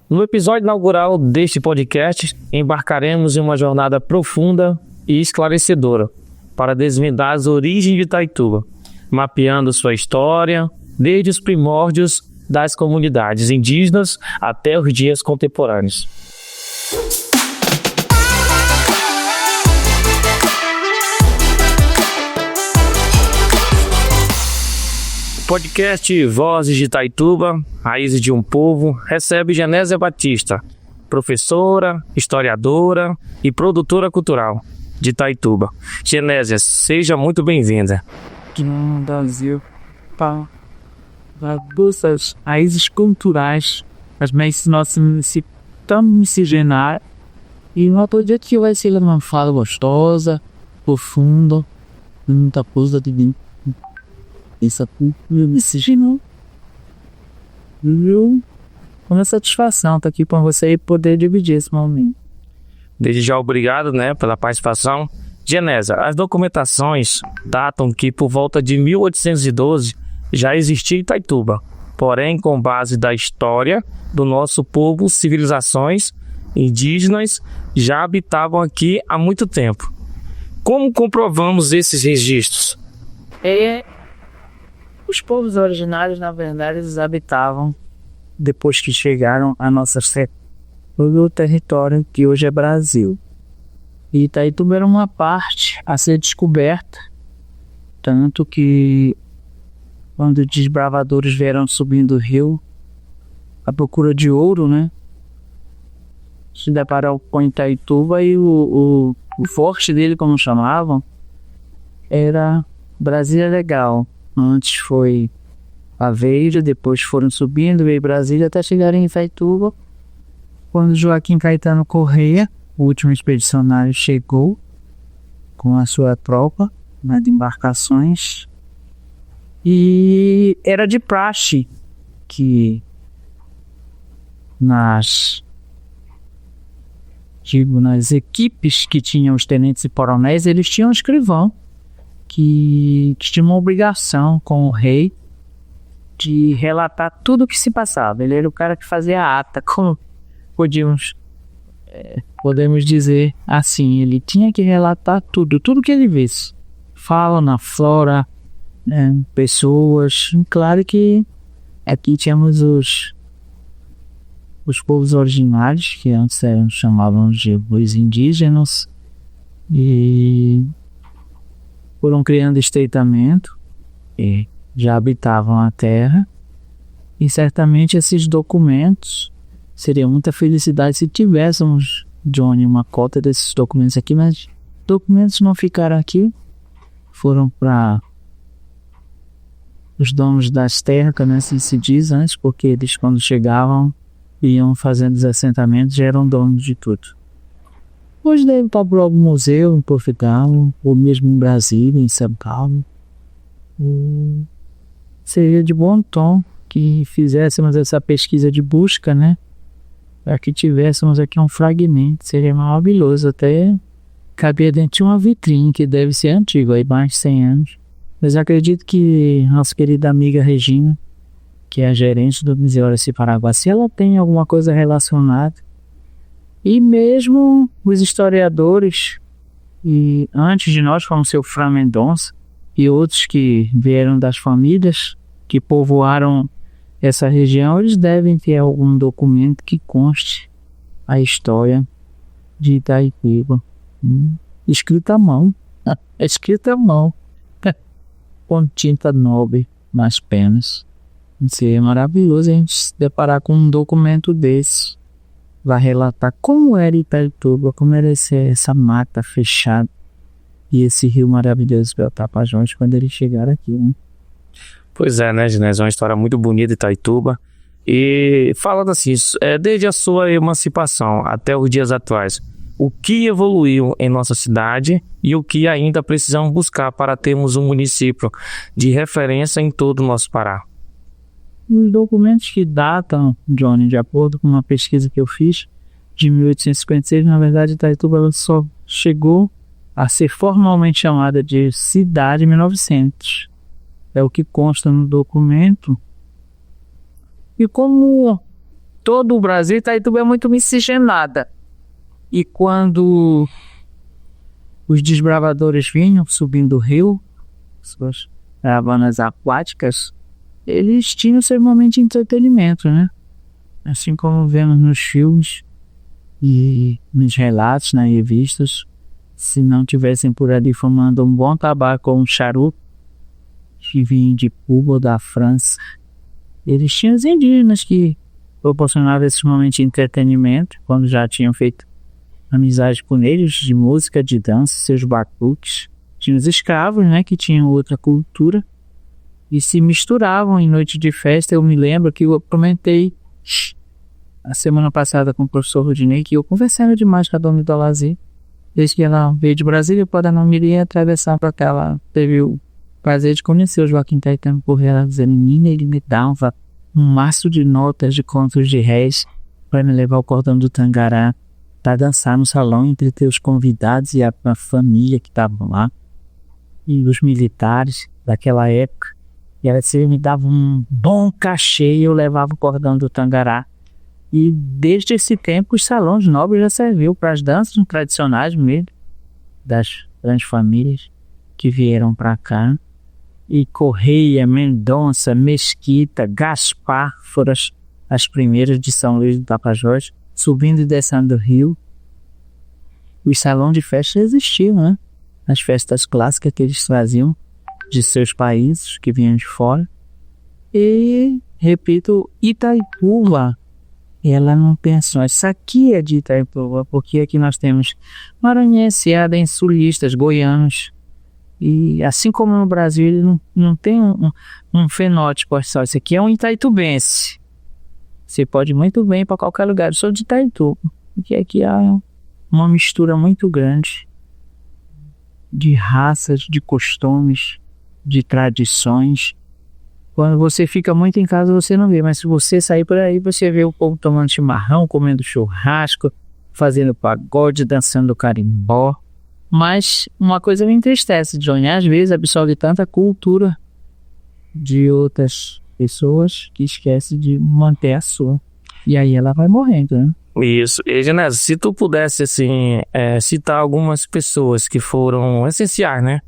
No episódio inaugural deste podcast, embarcaremos em uma jornada profunda e esclarecedora para desvendar as origens de Itaituba, mapeando sua história desde os primórdios das comunidades indígenas até os dias contemporâneos. O podcast Vozes de Itaituba, Raízes de um Povo, recebe Genésia Batista, professora, historiadora e produtora cultural de Itaituba. Genésia, seja muito bem-vinda. Aqui no Brasil, para nossas raízes culturais, mas nosso município tão miscigenário, e um projeto que vai ser uma fala gostosa, profunda, muita coisa de essa cultura miscigenada. Com uma satisfação estar aqui com você e poder dividir esse momento. Desde já obrigado, pela participação. Genésia, as documentações datam que por volta de 1812 já existia Itaituba, porém com base da história do nosso povo, civilizações indígenas já habitavam aqui há muito tempo. Como comprovamos esses registros? Os povos originários, na verdade, eles habitavam depois que chegaram a nossa no território que hoje é Brasil. E Itaituba era uma parte a ser descoberta, tanto que quando os desbravadores vieram subindo o rio à procura de ouro, se depararam com Itaituba e o forte dele, como chamavam, era Brasília Legal. Antes foi Aveiro, depois foram subindo, veio Brasília até chegarem em Itaituba, quando Joaquim Caetano Correia, o último expedicionário, chegou com a sua tropa de embarcações. E era de praxe que nas equipes que tinham os tenentes e coronéis, eles tinham um escrivão que tinha uma obrigação com o rei de relatar tudo o que se passava. Ele era o cara que fazia a ata, como podemos dizer assim. Ele tinha que relatar tudo que ele visse. Fauna, flora, pessoas. Claro que aqui tínhamos os povos originários, que antes chamavam de os indígenas, e foram criando estreitamento e já habitavam a terra, e certamente esses documentos seria muita felicidade se tivéssemos, Johnny, uma cópia desses documentos aqui, mas documentos não ficaram aqui, foram para os donos das terras, assim se diz antes, porque eles, quando chegavam, iam fazendo os assentamentos, já eram donos de tudo. Hoje deve estar para algum museu em Portugal, ou mesmo em Brasília, em São Paulo. Seria de bom tom que fizéssemos essa pesquisa de busca, para que tivéssemos aqui um fragmento. Seria maravilhoso, até cabia dentro de uma vitrine, que deve ser antiga, aí mais de 100 anos. Mas acredito que nossa querida amiga Regina, que é a gerente do Museu Araci Paraguá, se ela tem alguma coisa relacionada, e mesmo os historiadores, e antes de nós, como o seu Fran Mendonça, e outros que vieram das famílias que povoaram essa região, eles devem ter algum documento que conste a história de Itaituba. Escrita à mão. Escrita à mão. Com tinta nobre nas penas. Seria maravilhoso a gente se deparar com um documento desse. Vai relatar como era Itaituba, como era essa mata fechada e esse rio maravilhoso pelo Tapajós quando eles chegaram aqui. Pois é, Genésia, é uma história muito bonita de Itaituba. E falando assim, desde a sua emancipação até os dias atuais, o que evoluiu em nossa cidade e o que ainda precisamos buscar para termos um município de referência em todo o nosso Pará? Os documentos que datam, Johnny, de acordo com uma pesquisa que eu fiz, de 1856, na verdade, Itaituba ela só chegou a ser formalmente chamada de cidade em 1900. É o que consta no documento. E como todo o Brasil, Itaituba é muito miscigenada. E quando os desbravadores vinham subindo o rio, suas caravanas aquáticas, eles tinham seu momento de entretenimento, né? Assim como vemos nos filmes e nos relatos, nas revistas, se não tivessem por ali fumando um bom tabaco ou um charuto que vinha de Cuba ou da França, eles tinham os indígenas que proporcionavam esse momento de entretenimento, quando já tinham feito amizade com eles, de música, de dança, seus batuques. Tinha os escravos, né, que tinham outra cultura e se misturavam em noite de festa. Eu me lembro que eu comentei a semana passada com o professor Rudinei que eu conversando demais com a dona Idolazi, desde que ela veio de Brasília, para não me atravessar para cá. Ela teve o prazer de conhecer o Joaquim Caetano Corrêa. Ela dizia: menina, ele me dava um maço de notas de contos de réis para me levar ao cordão do Tangará, para dançar no salão, entreter os convidados e a família que estavam lá, e os militares daquela época. E ela disse, me dava um bom cachê e eu levava o cordão do Tangará. E desde esse tempo os salões nobres já serviu para as danças tradicionais mesmo, das grandes famílias que vieram para cá. E Correia, Mendonça, Mesquita, Gaspar foram as primeiras de São Luís do Tapajós, subindo e descendo do rio. Os salões de festa existiam, né? As festas clássicas que eles traziam de seus países, que vinham de fora. E, repito, Itaituba, ela não pensou, isso aqui é de Itaituba, porque aqui nós temos maranhense, cearense, sulistas, goianos. E assim como no Brasil, ele não tem um fenótipo só. Isso aqui é um itaitubense. Você pode ir muito bem para qualquer lugar. Eu sou de Itaituba, porque aqui há uma mistura muito grande de raças, de costumes, de tradições. Quando você fica muito em casa, você não vê. Mas se você sair por aí, você vê o povo tomando chimarrão, comendo churrasco, fazendo pagode, dançando carimbó. Mas uma coisa me entristece, Johnny, às vezes absorve tanta cultura de outras pessoas que esquece de manter a sua. E aí ela vai morrendo, né? Isso. E, Genésio, se tu pudesse, assim, citar algumas pessoas que foram essenciais, né,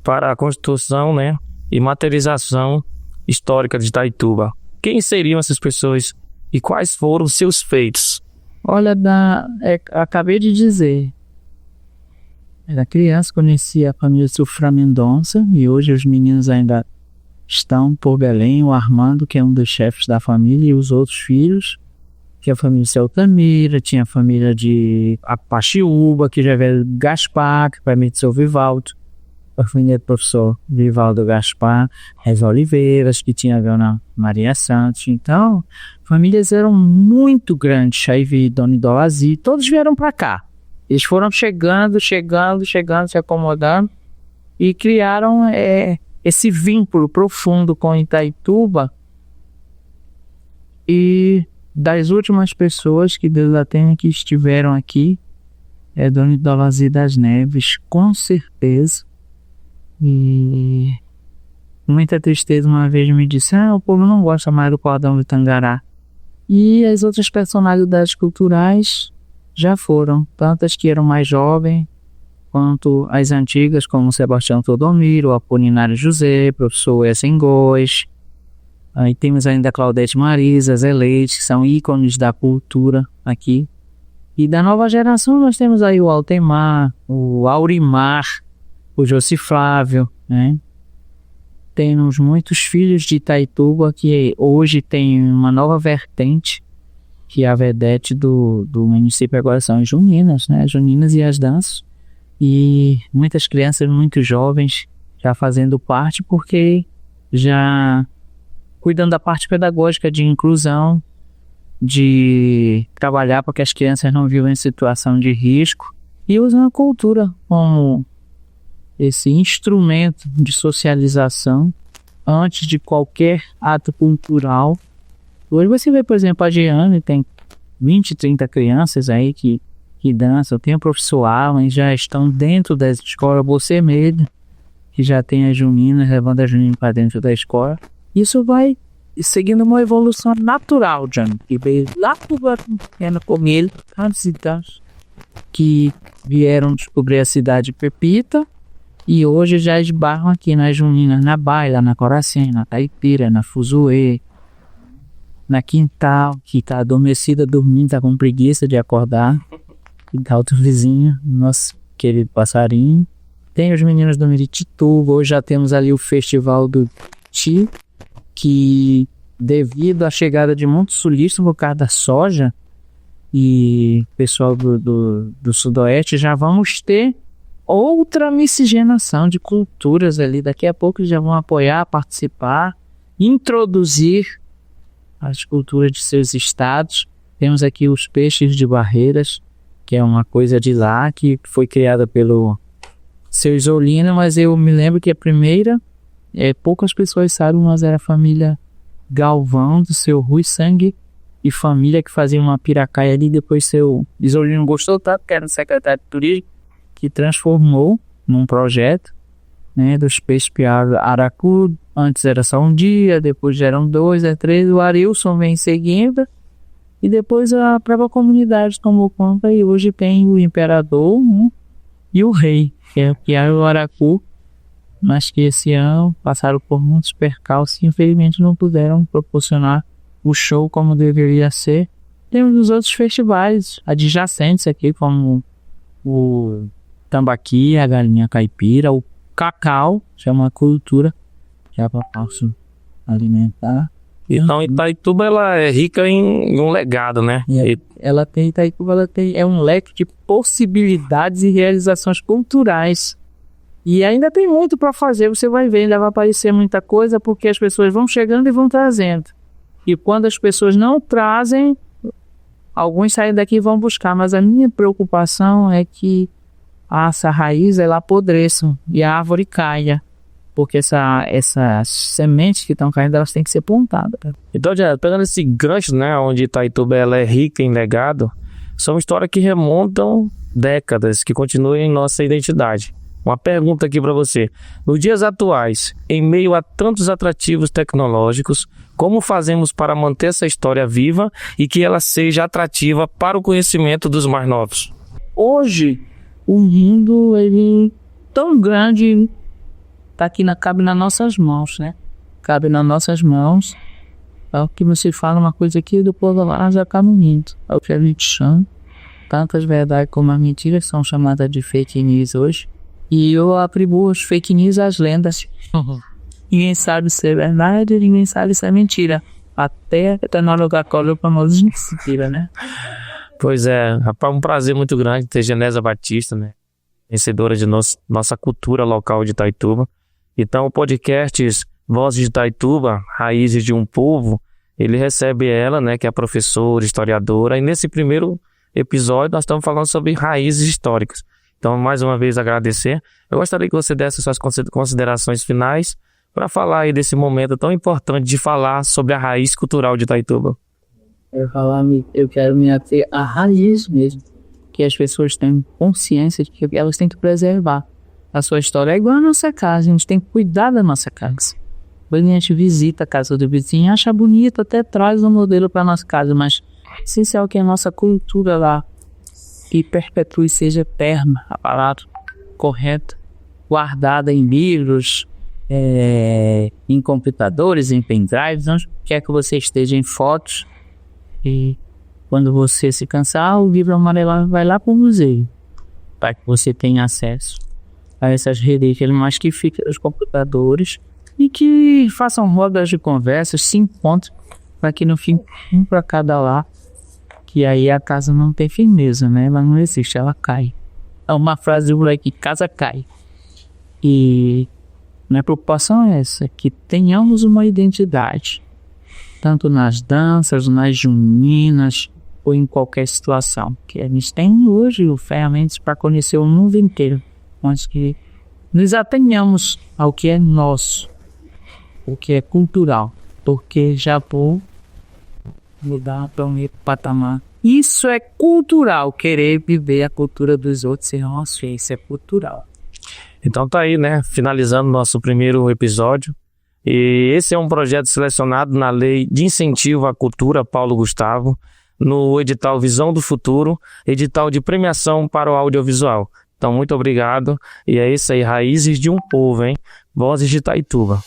para a construção, né, e materialização histórica de Itaituba, quem seriam essas pessoas e quais foram seus feitos? Olha, acabei de dizer, era criança, conhecia a família Sufrá Mendonça, e hoje os meninos ainda estão por Belém, o Armando, que é um dos chefes da família, e os outros filhos, que é a família Celtamira, tinha a família de Apaxiúba, que já veio Gaspar, que para mim é o Vivaldo, a família do professor Vivaldo Gaspar, Reza Oliveiras, que tinha a Dona Maria Santos. Então, famílias eram muito grandes. Aí vi Dona Idolazi, todos vieram para cá. Eles foram chegando, se acomodando e criaram esse vínculo profundo com Itaituba. E das últimas pessoas que Deus a tenha que estiveram aqui, é Dona Idolazi das Neves, com certeza. E muita tristeza, uma vez me disse, o povo não gosta mais do cordão do Tangará. E as outras personalidades culturais já foram, tantas que eram mais jovens, quanto as antigas, como Sebastião Teodomiro, Apolinário José, professor Essen Góes. Aí temos ainda Claudete Marisa, Zé Leite, que são ícones da cultura aqui. E da nova geração nós temos aí o Altemar, o Aurimar, o Josi Flávio, né? Temos muitos filhos de Itaituba que hoje tem uma nova vertente, que é a vedete do município agora são as juninas, né? As juninas e as danças. E muitas crianças muito jovens já fazendo parte, porque já cuidando da parte pedagógica de inclusão, de trabalhar para que as crianças não vivam em situação de risco, e usam a cultura como esse instrumento de socialização antes de qualquer ato cultural. Hoje você vê, por exemplo, a Giane tem 20, 30 crianças aí que dançam. Tem o professor Alan, já estão dentro da escola Bocemedo, que já tem as juninas, levando as juninas para dentro da escola. Isso vai seguindo uma evolução natural, John, que veio lá do Guarani com ele, que vieram descobrir a cidade Pepita e hoje já esbarram aqui nas Juninas, na Baila, na Coracém, na Taipira, na Fuzuê, na Quintal, que está adormecida, dormindo, está com preguiça de acordar. Quintal do vizinho, nosso querido passarinho. Tem os meninos do Miritituba, hoje já temos ali o Festival do Ti, que devido à chegada de muitos sulistas por causa da soja e pessoal do Sudoeste, já vamos ter outra miscigenação de culturas ali. Daqui a pouco já vão apoiar, participar, introduzir as culturas de seus estados. Temos aqui os peixes de Barreiras, que é uma coisa de lá, que foi criada pelo seu Isolino, mas eu me lembro que a primeira, poucas pessoas sabem, mas era a família Galvão, do seu Rui Sangue e família, que fazia uma piracaia ali. Depois seu Isolino gostou tanto, que era o secretário de turismo, que transformou num projeto, né, dos peixes piar aracu. Antes era só um dia, depois eram 2, 3, o Arilson vem seguindo, e depois a própria comunidade tomou conta, e hoje tem o imperador, e o rei, que é o aracu, mas que esse ano passaram por muitos percalços e infelizmente não puderam proporcionar o show como deveria ser. Temos os outros festivais adjacentes aqui, como o Tambaqui, a Galinha Caipira, o Cacau, que é uma cultura já para posso alimentar. Então Itaituba ela é rica em um legado, né? Itaituba é um leque de possibilidades e realizações culturais. E ainda tem muito para fazer, você vai ver, ainda vai aparecer muita coisa, porque as pessoas vão chegando e vão trazendo. E quando as pessoas não trazem, alguns saem daqui e vão buscar. Mas a minha preocupação é que essa raiz ela apodreça e a árvore caia. Porque essas sementes que estão caindo, elas têm que ser plantadas. Então, já pegando esse gancho, né, onde Itaituba ela é rica em legado, são histórias que remontam décadas, que continuam em nossa identidade. Uma pergunta aqui para você. Nos dias atuais, em meio a tantos atrativos tecnológicos, como fazemos para manter essa história viva e que ela seja atrativa para o conhecimento dos mais novos? Hoje, o mundo ele tão grande, cabe nas nossas mãos, né? Cabe nas nossas mãos. É o que você fala, uma coisa aqui do povo lá já acaba unindo. É o que a gente chama. Tantas verdades como as mentiras são chamadas de fake news hoje. E eu atribuo os fake news às lendas. Ninguém sabe se é verdade, ninguém sabe se é mentira. Até tá na hora da cola para nós mentira, né? Pois é, rapaz, um prazer muito grande ter Genésia Batista, né? Vencedora de nossa cultura local de Itaituba. Então, o podcast Vozes de Itaituba, Raízes de um Povo, ele recebe ela, né, que é professora, historiadora, e nesse primeiro episódio nós estamos falando sobre raízes históricas. Então, mais uma vez, agradecer. Eu gostaria que você desse suas considerações finais para falar aí desse momento tão importante de falar sobre a raiz cultural de Itaituba. Eu quero me ater à raiz mesmo, que as pessoas têm consciência de que elas têm que preservar. A sua história é igual a nossa casa, a gente tem que cuidar da nossa casa. Quando a gente visita a casa do vizinho, acha bonito, até traz um modelo para a nossa casa, mas essencial que a nossa cultura lá que perpetue, seja eterna, a palavra correta, guardada em livros, em computadores, em pendrives, onde quer que você esteja, em fotos. E quando você se cansar, o livro amarelo vai lá para o museu, para que você tenha acesso a essas relíquias, mas que fiquem nos computadores e que façam rodas de conversa, se encontrem, para que no fim, um para cada lá, que aí a casa não tem firmeza, né? Ela não existe, ela cai. É uma frase por aí que casa cai. E minha preocupação é essa, que tenhamos uma identidade, tanto nas danças, nas juninas, ou em qualquer situação. Que a gente tem hoje ferramentas para conhecer o mundo inteiro, mas que nos atenhamos ao que é nosso, o que é cultural, porque já vou mudar para um patamar. Isso é cultural, querer viver a cultura dos outros, isso é cultural. Então tá aí, né? Finalizando nosso primeiro episódio. E esse é um projeto selecionado na Lei de Incentivo à Cultura Paulo Gustavo, no edital Visão do Futuro, edital de premiação para o audiovisual. Então, muito obrigado. E é isso aí, Raízes de um Povo, hein? Vozes de Itaituba.